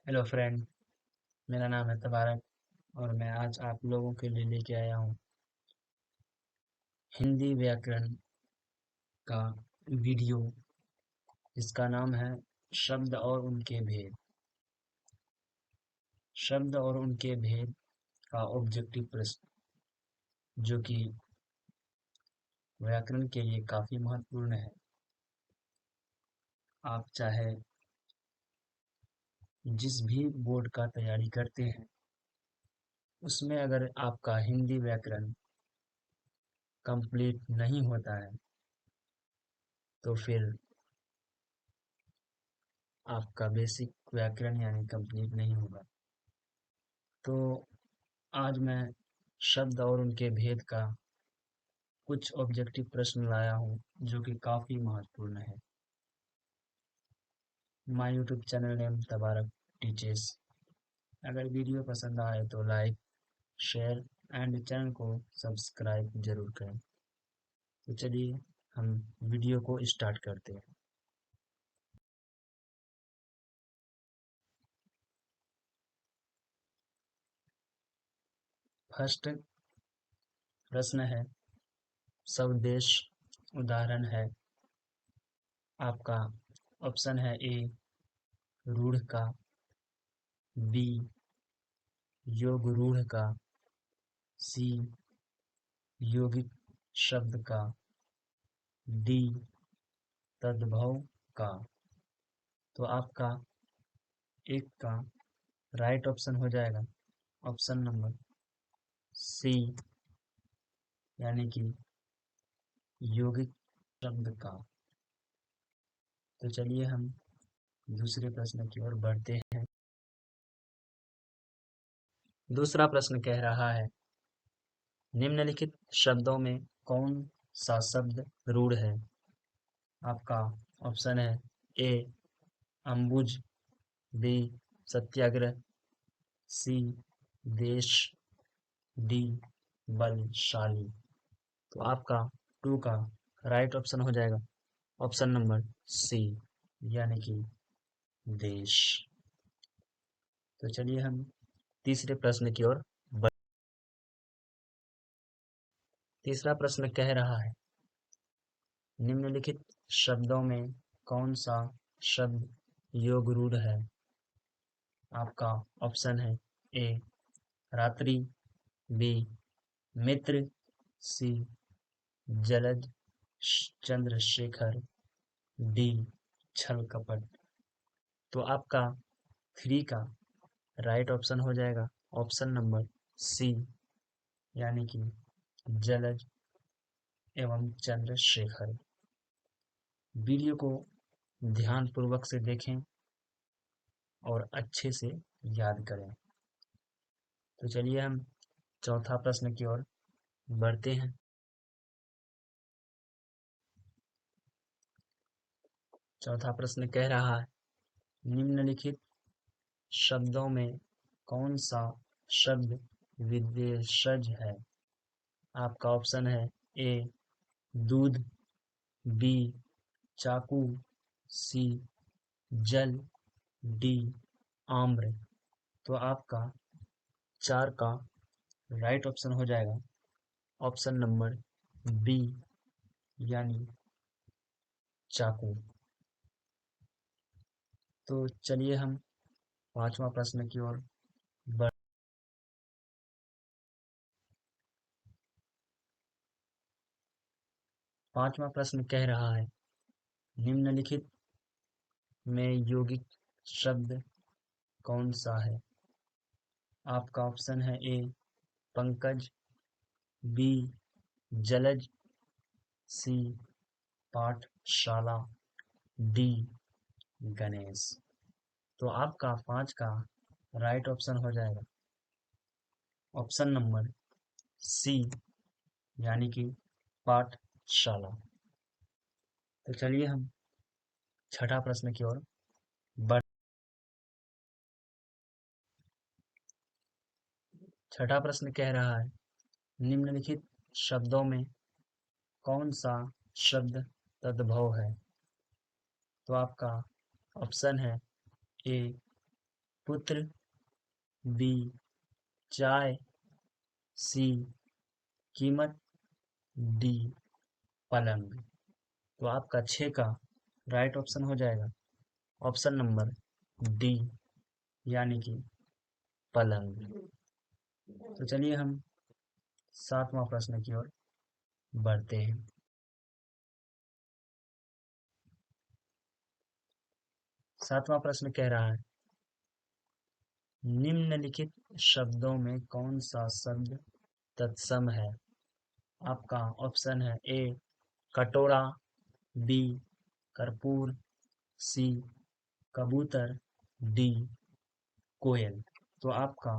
Hello friend. मेरा नाम है तबारक और मैं आज आप लोगों के लिए लेके आया हूँ हिंदी व्याकरण का वीडियो जिसका नाम है शब्द और उनके भेद। शब्द और उनके भेद का ऑब्जेक्टिव प्रश्न जो कि व्याकरण के लिए काफी महत्वपूर्ण है। आप चाहे जिस भी बोर्ड का तैयारी करते हैं उसमें अगर आपका हिंदी व्याकरण कंप्लीट नहीं होता है तो फिर आपका बेसिक व्याकरण यानी कंप्लीट नहीं होगा। तो आज मैं शब्द और उनके भेद का कुछ ऑब्जेक्टिव प्रश्न लाया हूँ जो कि काफी महत्वपूर्ण है। माय यूट्यूब चैनल नेम तबारक टीचर्स। अगर वीडियो पसंद आए तो लाइक शेयर एंड चैनल को सब्सक्राइब जरूर करें। तो चलिए हम वीडियो को स्टार्ट करते हैं। फर्स्ट प्रश्न है स्वदेश। उदाहरण है आपका ऑप्शन है ए रूढ़ का, बी योग रूढ़ का, सी यौगिक शब्द का, डी तद्भव का। तो आपका एक का राइट ऑप्शन हो जाएगा ऑप्शन नंबर सी यानी कि यौगिक शब्द का। तो चलिए हम दूसरे प्रश्न की ओर बढ़ते हैं। दूसरा प्रश्न कह रहा है निम्नलिखित शब्दों में कौन सा शब्द रूढ़ है। आपका ऑप्शन है ए अम्बुज, बी सत्याग्रह, सी देश, डी बलशाली। तो आपका टू का राइट ऑप्शन हो जाएगा ऑप्शन नंबर सी यानी कि देश। तो चलिए हम तीसरे प्रश्न की ओर बढ़। तीसरा प्रश्न कह रहा है निम्नलिखित शब्दों में कौन सा शब्द योग रूढ़ है। आपका ऑप्शन है ए रात्रि, बी मित्र, सी जलज चंद्रशेखर, डी छल कपट। तो आपका थ्री का राइट ऑप्शन हो जाएगा ऑप्शन नंबर सी यानी कि जलज एवं चंद्रशेखर। वीडियो को ध्यान पूर्वक से देखें और अच्छे से याद करें। तो चलिए हम चौथा प्रश्न की ओर बढ़ते हैं। चौथा प्रश्न कह रहा है निम्नलिखित शब्दों में कौन सा शब्द विदेशज है। आपका ऑप्शन है ए दूध, बी चाकू, सी जल, डी आम्र। तो आपका चार का राइट ऑप्शन हो जाएगा ऑप्शन नंबर बी यानी चाकू। तो चलिए हम पांचवा प्रश्न की ओर बढ़। पांचवा प्रश्न कह रहा है निम्नलिखित में यौगिक शब्द कौन सा है। आपका ऑप्शन है ए पंकज, बी जलज, सी पाठशाला, डी गणेश। तो आपका पांच का राइट ऑप्शन हो जाएगा ऑप्शन नंबर सी यानी कि पाठशाला। तो चलिए हम छठा प्रश्न की ओर बढ़। छठा प्रश्न कह रहा है निम्नलिखित शब्दों में कौन सा शब्द तद्भव है। तो आपका ऑप्शन है ए पुत्र, बी चाय, सी कीमत, डी पलंग। तो आपका 6 का राइट ऑप्शन हो जाएगा ऑप्शन नंबर डी, यानी कि पलंग। तो चलिए हम 7वां प्रश्न की ओर बढ़ते हैं। 7वां प्रश्न कह रहा है, निम्नलिखित शब्दों में कौन सा शब्द तत्सम है? आपका ऑप्शन है ए कटोरा, बी कर्पूर, सी कबूतर, डी कोयल। तो आपका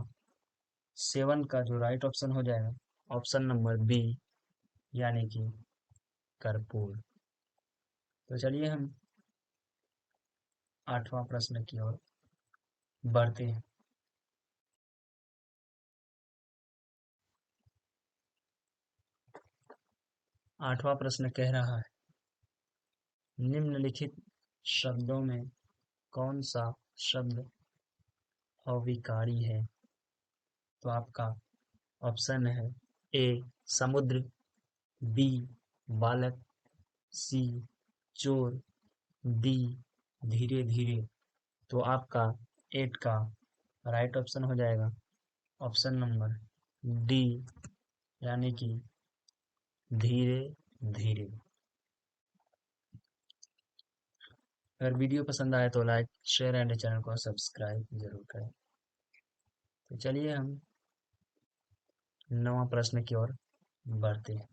7 का जो राइट ऑप्शन हो जाएगा ऑप्शन नंबर बी, यानी कि कर्पूर। तो चलिए हम 8वां प्रश्न की ओर बढ़ते हैं। 8वां प्रश्न कह रहा है, निम्नलिखित शब्दों में कौन सा शब्द अविकारी है? तो आपका ऑप्शन है ए समुद्र, बी बालक, सी चोर, डी धीरे धीरे। तो आपका 8 का राइट ऑप्शन हो जाएगा ऑप्शन नंबर डी, यानी कि धीरे धीरे। अगर वीडियो पसंद आए तो लाइक शेयर एंड चैनल को सब्सक्राइब जरूर करें। तो चलिए हम 9वां प्रश्न की ओर बढ़ते हैं।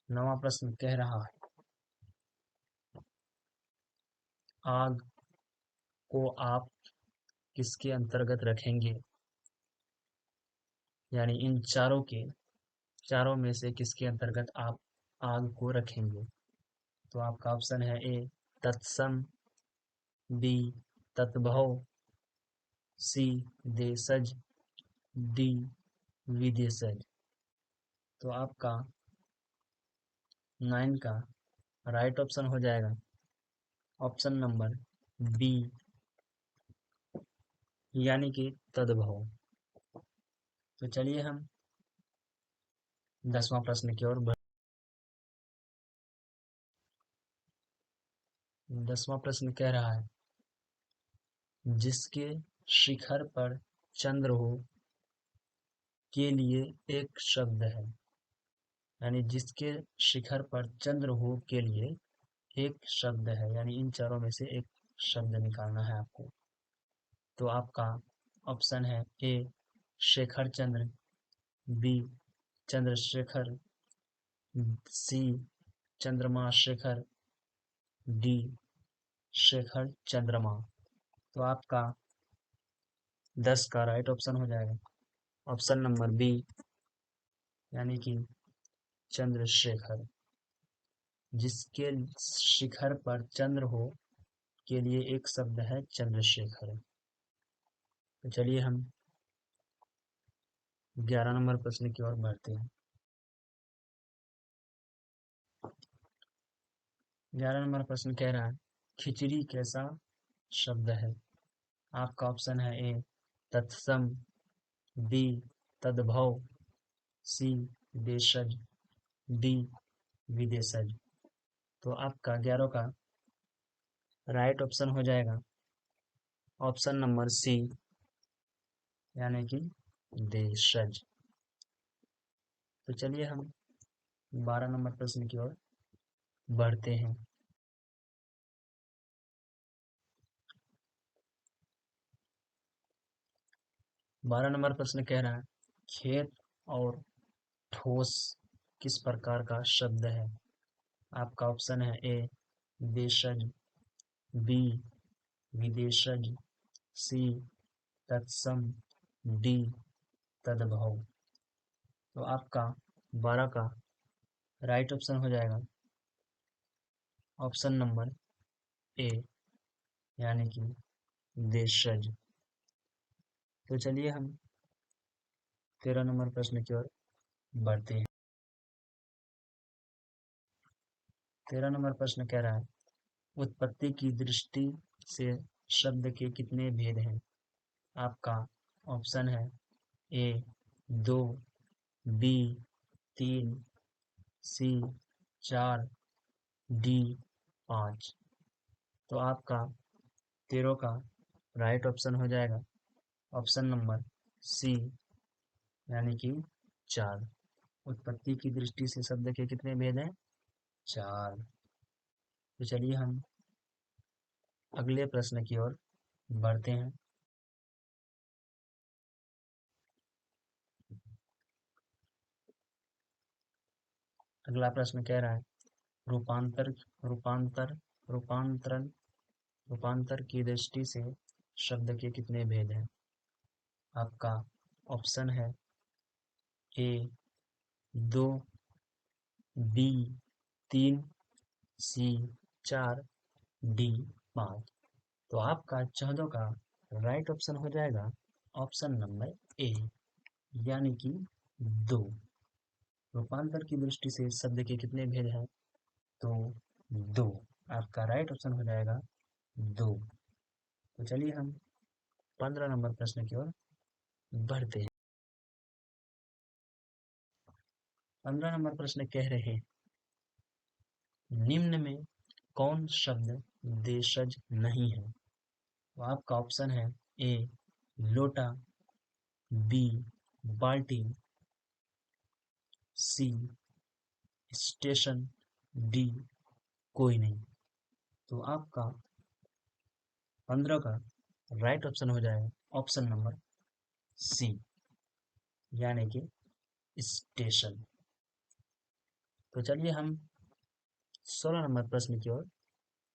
9वां प्रश्न कह रहा है, आग को आप किसके अंतर्गत रखेंगे? यानी इन चारों में से किसके अंतर्गत आप आग को रखेंगे? तो आपका ऑप्शन है ए तत्सम, बी तत्भव, सी देशज, डी विदेशज। तो आपका 9 का राइट ऑप्शन हो जाएगा ऑप्शन नंबर बी, यानी कि तद्भव। तो चलिए हम 10वां प्रश्न की ओर 10वां प्रश्न कह रहा है, जिसके शिखर पर चंद्र हो के लिए एक शब्द है। यानी जिसके शिखर पर चंद्र हो के लिए एक शब्द है, यानी इन चारों में से एक शब्द निकालना है आपको। तो आपका ऑप्शन है ए शेखर चंद्र, बी चंद्रशेखर, सी चंद्रमा शेखर, डी शेखर चंद्रमा। तो आपका 10 का राइट ऑप्शन हो जाएगा ऑप्शन नंबर बी, यानी कि चंद्रशेखर। जिसके शिखर पर चंद्र हो के लिए एक शब्द है चंद्रशेखर। तो चलिए हम 11 नंबर प्रश्न की ओर बढ़ते हैं। 11 नंबर प्रश्न कह रहा है, खिचड़ी कैसा शब्द है? आपका ऑप्शन है ए तत्सम, बी तद्भव, सी देशज, डी विदेशज। तो आपका 11 का राइट ऑप्शन हो जाएगा ऑप्शन नंबर सी, यानी कि देशज। तो चलिए हम 12 नंबर प्रश्न की ओर बढ़ते हैं। 12 नंबर प्रश्न कह रहा है, खेत और ठोस किस प्रकार का शब्द है? आपका ऑप्शन है ए देशज, बी विदेशज, सी तत्सम, डी तद्भव। तो आपका 12 का राइट ऑप्शन हो जाएगा ऑप्शन नंबर ए, यानी कि देशज। तो चलिए हम 13 नंबर प्रश्न की ओर बढ़ते हैं। 13 नंबर प्रश्न कह रहा है, उत्पत्ति की दृष्टि से शब्द के कितने भेद हैं? आपका ऑप्शन है ए 2, बी 3, सी 4, डी 5। तो आपका 13 का राइट ऑप्शन हो जाएगा ऑप्शन नंबर सी, यानी कि 4। उत्पत्ति की दृष्टि से शब्द के कितने भेद हैं? 4। तो चलिए हम अगले प्रश्न की ओर बढ़ते हैं। अगला प्रश्न कह रहा है रूपांतर रूपांतर रूपांतरण रूपांतर की दृष्टि से शब्द के कितने भेद हैं? आपका ऑप्शन है ए 2, बी 3, सी 4, डी 5। तो आपका 14 का राइट ऑप्शन हो जाएगा ऑप्शन नंबर ए, यानी कि 2। रूपांतर की दृष्टि से शब्द के कितने भेद हैं? तो 2। आपका राइट ऑप्शन हो जाएगा 2। तो चलिए हम 15 नंबर प्रश्न की ओर बढ़ते हैं। 15 नंबर प्रश्न कह रहे हैं निम्न में कौन शब्द देशज नहीं है? तो आपका ऑप्शन है ए लोटा, बी बाल्टी, सी स्टेशन, डी कोई नहीं। तो आपका 15 का राइट ऑप्शन हो जाएगा ऑप्शन नंबर सी, यानी कि स्टेशन। तो चलिए हम 16 नंबर प्रश्न की ओर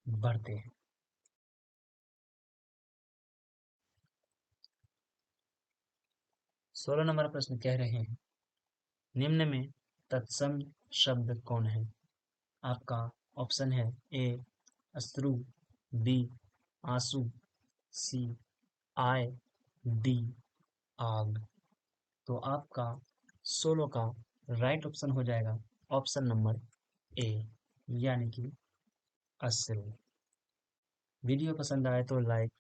बढ़ते हैं। 16 नंबर प्रश्न कह रहे हैं निम्न में तत्सम शब्द कौन है? आपका ऑप्शन है ए अश्रु, बी आंसू, सी आय, डी आग। तो आपका 16 का राइट ऑप्शन हो जाएगा ऑप्शन नंबर ए, यानी कि अश्रु। वीडियो पसंद आए तो लाइक,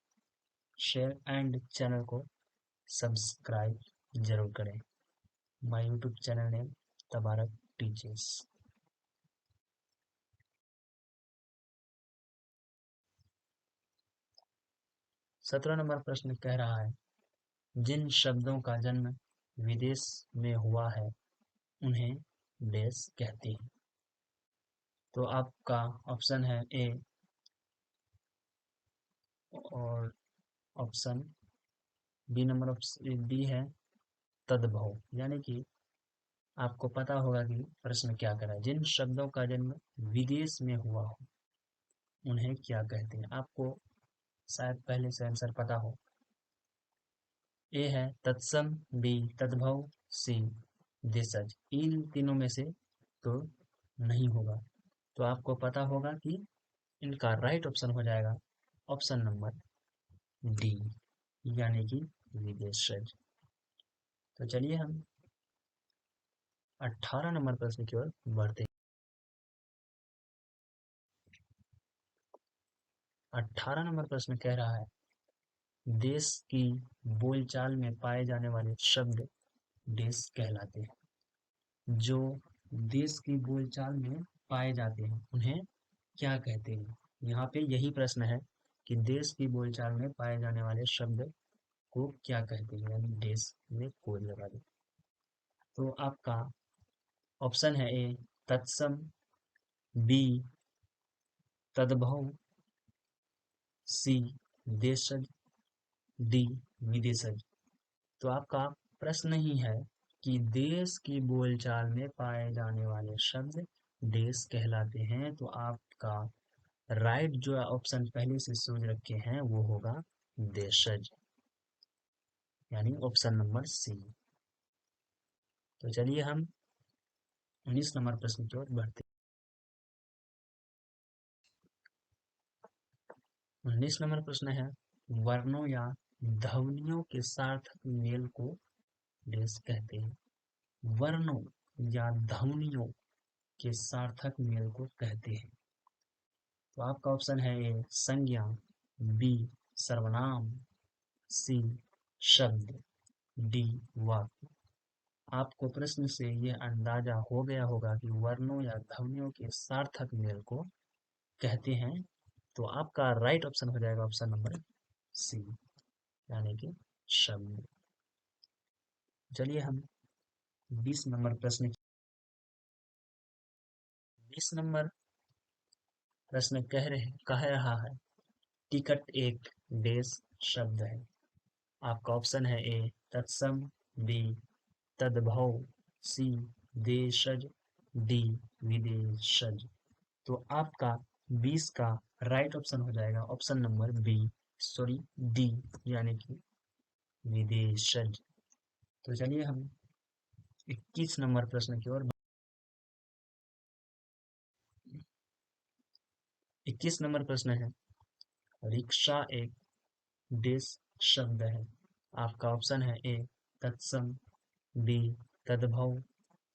शेयर एंड चैनल को सब्सक्राइब जरूर करें। माय यूट्यूब चैनल नेम तबारक टीचर्स। 17 नंबर प्रश्न कह रहा है जिन शब्दों का जन्म विदेश में हुआ है उन्हें देश कहते हैं। तो आपका ऑप्शन है ए और option B number option D है तद्भव, यानी कि आपको पता होगा कि प्रश्न क्या कर रहा है। जिन शब्दों का जन्म विदेश में हुआ हो उन्हें क्या कहते हैं? आपको शायद पहले से आंसर पता हो। ए है तत्सम, बी तद्भव, सी देशज। इन तीनों में से तो नहीं होगा, तो आपको पता होगा कि इनका राइट ऑप्शन हो जाएगा ऑप्शन नंबर डी, यानी कि विदेशज। तो चलिए हम 18 नंबर प्रश्न की ओर बढ़ते हैं। 18 नंबर प्रश्न कह रहा है देश की बोलचाल में पाए जाने वाले शब्द देश कहलाते हैं। जो देश की बोलचाल में पाए जाते हैं उन्हें क्या कहते हैं? यहाँ पे यही प्रश्न है कि देश की बोलचाल में पाए जाने वाले शब्द को क्या कहते हैं, यानी देश में कोड लगा दे। तो आपका ऑप्शन है ए तत्सम, बी तद्भव, सी देशज, डी विदेशज। तो आपका प्रश्न ही है कि देश की बोलचाल में पाए जाने वाले शब्द देश कहलाते हैं। तो आपका राइट जो ऑप्शन पहले से सोच रखे हैं वो होगा देशज, यानी ऑप्शन नंबर सी। तो चलिए हम 19 नंबर प्रश्न की ओर बढ़ते हैं। 19 नंबर प्रश्न है वर्णों या ध्वनियों के सार्थक मेल को देश कहते हैं। वर्णों या ध्वनियों के सार्थक मेल को कहते हैं। तो आपका ऑप्शन है ए संज्ञा, बी सर्वनाम, सी शब्द, डी वाक्य। आपको प्रश्न से ये अंदाजा हो गया होगा कि वर्णों या ध्वनियों के सार्थक मेल को कहते हैं। तो आपका राइट ऑप्शन हो जाएगा ऑप्शन नंबर सी, यानी कि शब्द। चलिए हम 20 नंबर प्रश्न 20 नंबर प्रश्न कह रहा है टिकट एक देश शब्द है। आपका ऑप्शन है ए तत्सम, बी तद्भव, सी देशज, डी विदेशज। तो आपका 20 का राइट ऑप्शन हो जाएगा option number B, sorry D, यानी कि विदेशज। तो चलिए हम 21 नंबर प्रश्न की ओर 21 नंबर प्रश्न है रिक्शा एक देश शब्द है। आपका ऑप्शन है ए तत्सम, बी तद्भव,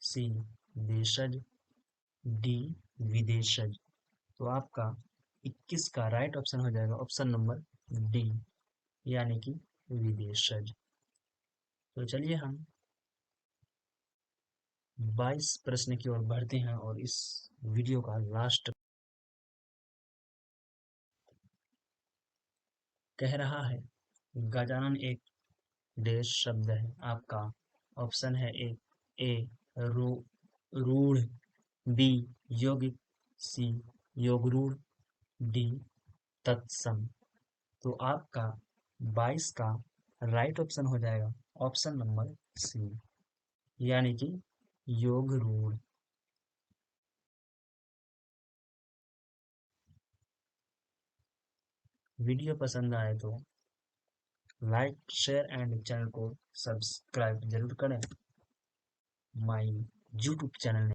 सी देशज, डी विदेशज। तो आपका 21 का राइट ऑप्शन हो जाएगा ऑप्शन नंबर डी, यानी कि विदेशज। तो चलिए हम 22 प्रश्न की ओर बढ़ते हैं और इस वीडियो का लास्ट कह रहा है गजानन एक देश शब्द है। आपका ऑप्शन है ए रूढ़, बी यौगिक, सी योगरूढ़, डी तत्सम। तो आपका 22 का राइट ऑप्शन हो जाएगा ऑप्शन नंबर सी, यानी कि योगरूढ़। वीडियो पसंद आए तो लाइक शेयर एंड चैनल को सब्सक्राइब जरूर करें। My YouTube channel